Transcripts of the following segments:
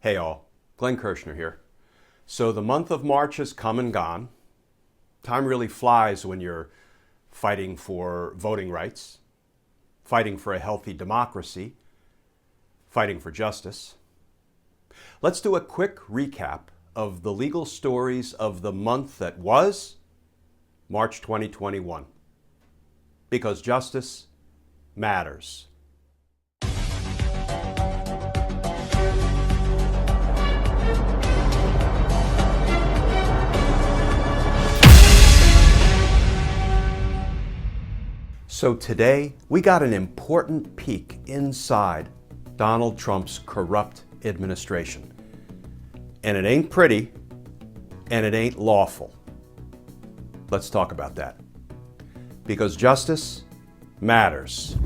Hey all, Glenn Kirshner here. So the month of March has come and gone. Time really flies when you're fighting for voting rights, fighting for a healthy democracy, fighting for justice. Let's do a quick recap of the legal stories of the month that was March 2021. Because justice matters. So today, we got an important peek inside Donald Trump's corrupt administration. And it ain't pretty, and it ain't lawful. Let's talk about that. Because justice matters.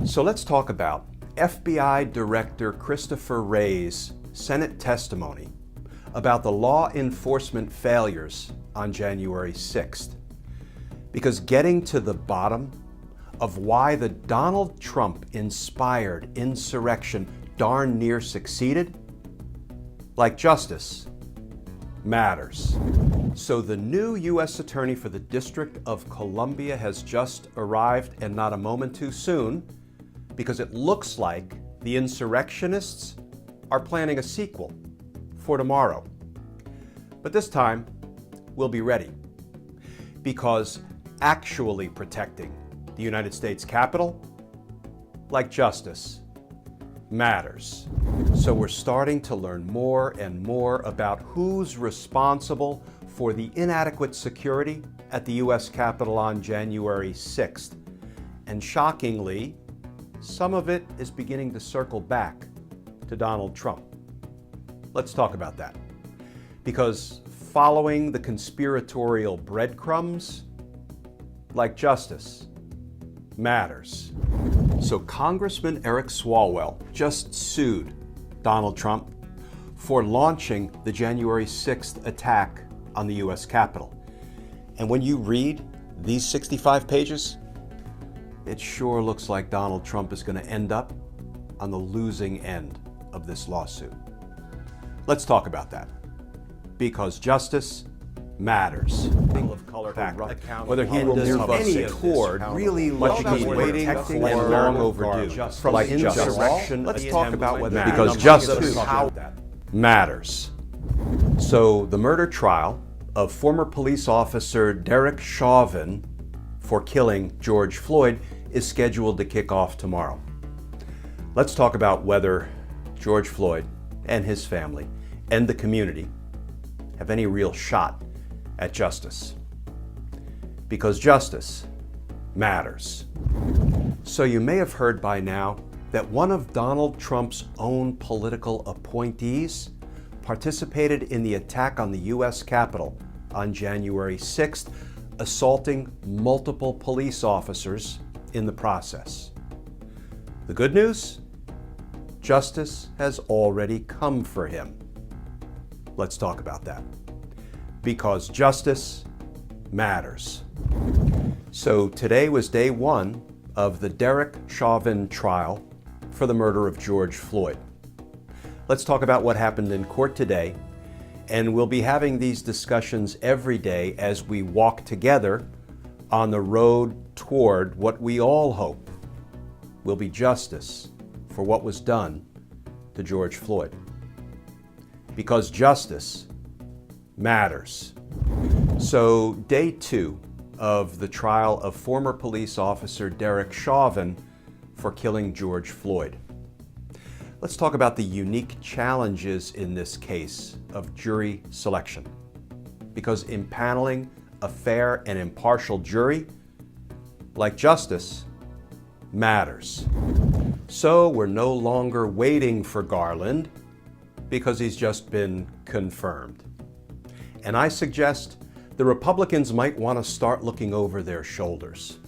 So let's talk about FBI Director Christopher Wray's Senate testimony about the law enforcement failures on January 6th. Because getting to the bottom of why the Donald Trump-inspired insurrection darn near succeeded, like justice, matters. So the new U.S. Attorney for the District of Columbia has just arrived, and not a moment too soon, because it looks like the insurrectionists are planning a sequel for tomorrow. But this time, we'll be ready, because actually protecting the United States Capitol, like justice, matters. So we're starting to learn more and more about who's responsible for the inadequate security at the U.S. Capitol on January 6th. And shockingly, some of it is beginning to circle back to Donald Trump. Let's talk about that. Because following the conspiratorial breadcrumbs, like justice, matters. So Congressman Eric Swalwell just sued Donald Trump for launching the January 6th attack on the U.S. Capitol. And when you read these 65 pages, it sure looks like Donald Trump is going to end up on the losing end of this lawsuit. Let's talk about that. Because justice matters. Whether he will move us toward really what he's waiting for and long overdue from insurrection. Let's talk about whether because justice matters. So the murder trial of former police officer Derek Chauvin for killing George Floyd is scheduled to kick off tomorrow. Let's talk about whether George Floyd and his family and the community have any real shot at justice. Because justice matters. So you may have heard by now that one of Donald Trump's own political appointees participated in the attack on the U.S. Capitol on January 6th, assaulting multiple police officers in the process. The good news? Justice has already come for him. Let's talk about that. Because justice matters. So today was day one of the Derek Chauvin trial for the murder of George Floyd. Let's talk about what happened in court today, and we'll be having these discussions every day as we walk together on the road toward what we all hope will be justice for what was done to George Floyd. Because justice matters. So day two of the trial of former police officer Derek Chauvin for killing George Floyd. Let's talk about the unique challenges in this case of jury selection. Because impaneling a fair and impartial jury, like justice, matters. So we're no longer waiting for Garland because he's just been confirmed. And I suggest the Republicans might want to start looking over their shoulders,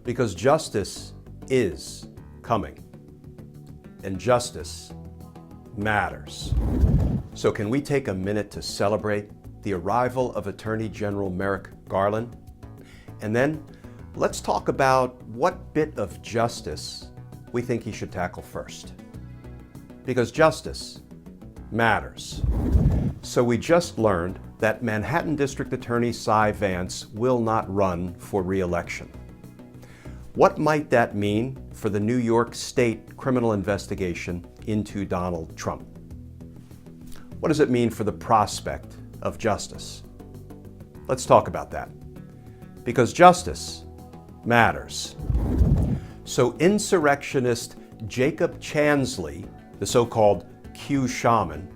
because justice is coming, and justice matters. So can we take a minute to celebrate the arrival of Attorney General Merrick Garland? And then let's talk about what bit of justice we think he should tackle first. Because justice matters. So we just learned that Manhattan District Attorney Cy Vance will not run for re-election. What might that mean for the New York State criminal investigation into Donald Trump? What does it mean for the prospect of justice? Let's talk about that. Because justice matters. So insurrectionist Jacob Chansley, the so-called Q shaman,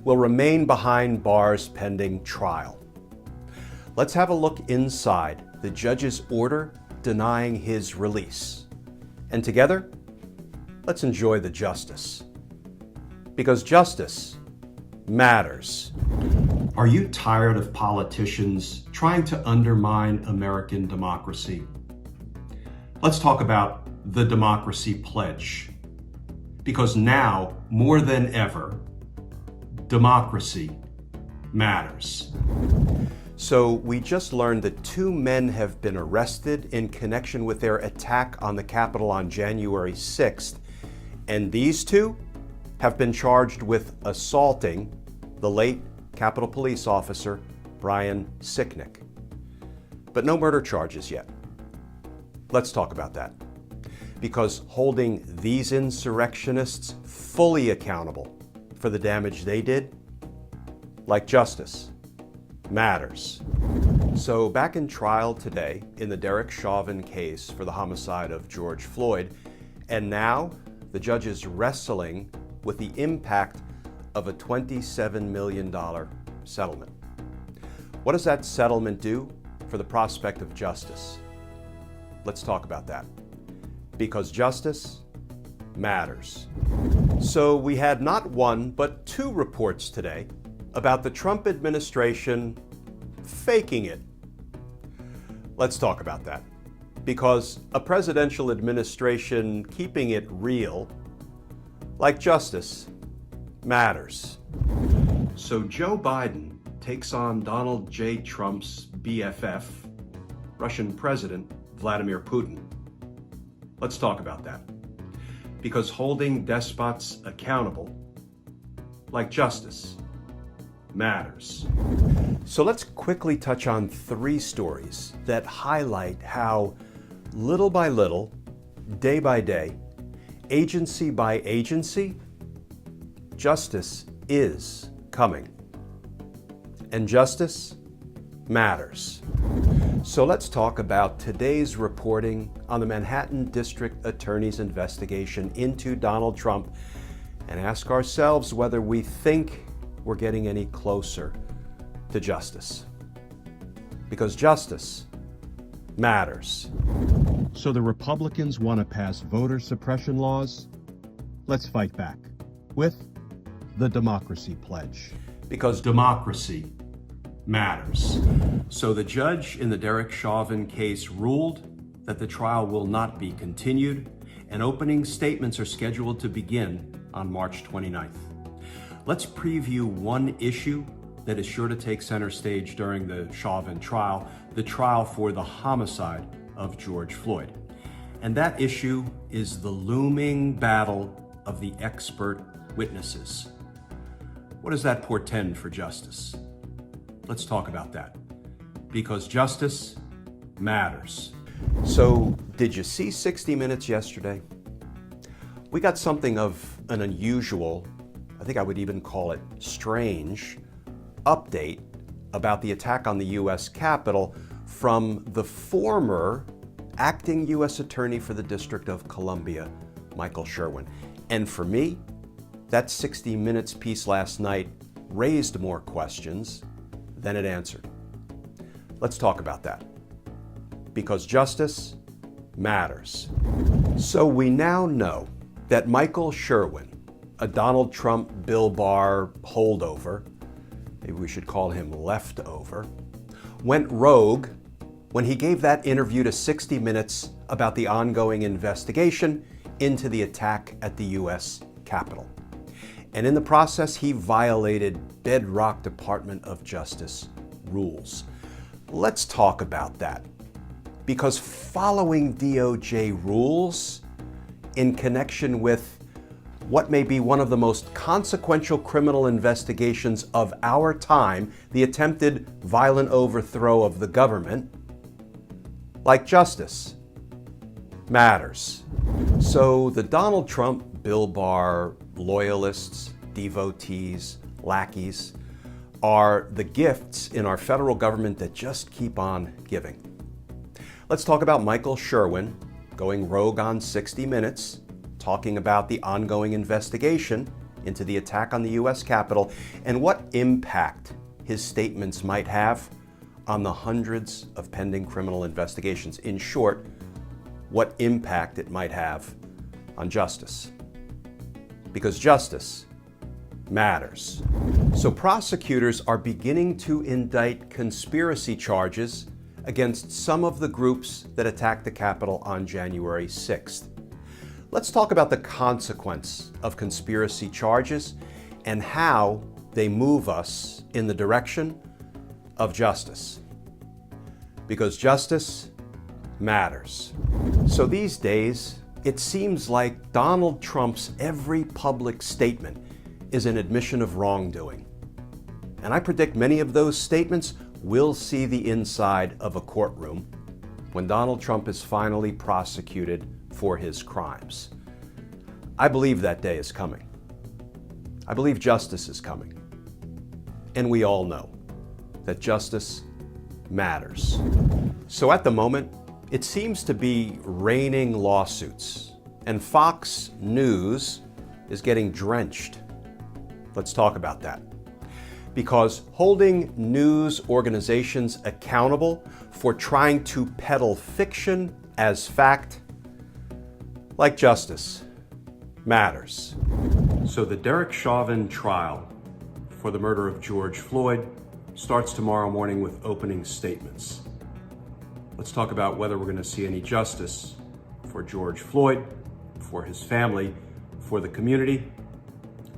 will remain behind bars pending trial. Let's have a look inside the judge's order denying his release. And together, let's enjoy the justice. Because justice matters. Are you tired of politicians trying to undermine American democracy? Let's talk about the Democracy Pledge. Because now, more than ever, democracy matters. So we just learned that 2 men have been arrested in connection with their attack on the Capitol on January 6th. And these 2 have been charged with assaulting the late Capitol Police officer, Brian Sicknick. But no murder charges yet. Let's talk about that. Because holding these insurrectionists fully accountable for the damage they did, like justice, matters. So back in trial today in the Derek Chauvin case for the homicide of George Floyd, and now the judge is wrestling with the impact of a $27 million settlement. What does that settlement do for the prospect of justice? Let's talk about that. Because justice matters. So we had not 1, but 2 reports today about the Trump administration faking it. Let's talk about that. Because a presidential administration keeping it real, like justice, matters. So Joe Biden takes on Donald J. Trump's BFF, Russian President Vladimir Putin. Let's talk about that. Because holding despots accountable, like justice, matters. So let's quickly touch on 3 stories that highlight how little by little, day by day, agency by agency, justice is coming. And justice matters. So let's talk about today's reporting on the Manhattan District Attorney's investigation into Donald Trump and ask ourselves whether we think we're getting any closer to justice. Because justice matters. So the Republicans want to pass voter suppression laws? Let's fight back with the Democracy Pledge. Because democracy matters. So the judge in the Derek Chauvin case ruled that the trial will not be continued, and opening statements are scheduled to begin on March 29th. Let's preview one issue that is sure to take center stage during the Chauvin trial, the trial for the homicide of George Floyd. And that issue is the looming battle of the expert witnesses. What does that portend for justice? Let's talk about that. Because justice matters. So, did you see 60 Minutes yesterday? We got something of an unusual, I think I would even call it strange, update about the attack on the U.S. Capitol from the former acting U.S. Attorney for the District of Columbia, Michael Sherwin. And for me, that 60 Minutes piece last night raised more questions than it answered. Let's talk about that. Because justice matters. So we now know that Michael Sherwin, a Donald Trump Bill Barr holdover, maybe we should call him leftover, went rogue when he gave that interview to 60 Minutes about the ongoing investigation into the attack at the U.S. Capitol. And in the process, he violated bedrock Department of Justice rules. Let's talk about that. Because following DOJ rules in connection with what may be one of the most consequential criminal investigations of our time, the attempted violent overthrow of the government, like justice, matters. So the Donald Trump Bill Barr loyalists, devotees, lackeys are the gifts in our federal government that just keep on giving. Let's talk about Michael Sherwin going rogue on 60 Minutes, talking about the ongoing investigation into the attack on the U.S. Capitol and what impact his statements might have on the hundreds of pending criminal investigations. In short, what impact it might have on justice. Because justice matters. So prosecutors are beginning to indict conspiracy charges against some of the groups that attacked the Capitol on January 6th. Let's talk about the consequence of conspiracy charges and how they move us in the direction of justice. Because justice matters. So these days, it seems like Donald Trump's every public statement is an admission of wrongdoing. And I predict many of those statements will see the inside of a courtroom when Donald Trump is finally prosecuted for his crimes. I believe that day is coming. I believe justice is coming. And we all know that justice matters. So at the moment, it seems to be raining lawsuits, and Fox News is getting drenched. Let's talk about that. Because holding news organizations accountable for trying to peddle fiction as fact, like justice, matters. So the Derek Chauvin trial for the murder of George Floyd starts tomorrow morning with opening statements. Let's talk about whether we're going to see any justice for George Floyd, for his family, for the community,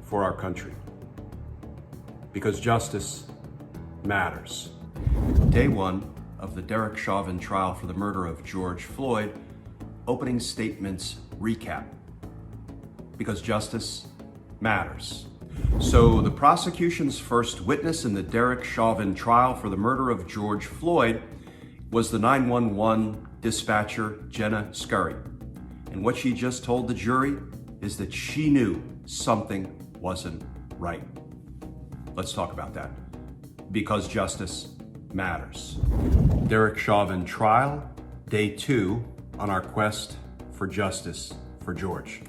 for our country. Because justice matters. Day one of the Derek Chauvin trial for the murder of George Floyd, opening statements recap. Because justice matters. So the prosecution's first witness in the Derek Chauvin trial for the murder of George Floyd was the 911 dispatcher, Jenna Scurry. And what she just told the jury is that she knew something wasn't right. Let's talk about that. Because justice matters. Derek Chauvin trial, day 2 on our quest for justice for George.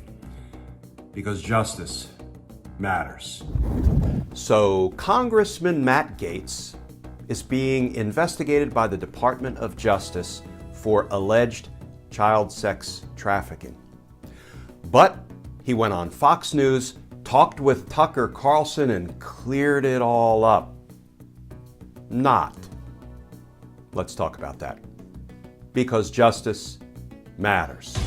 Because justice matters. So Congressman Matt Gaetz is being investigated by the Department of Justice for alleged child sex trafficking. But he went on Fox News, talked with Tucker Carlson, and cleared it all up. Not. Let's talk about that. Because justice matters.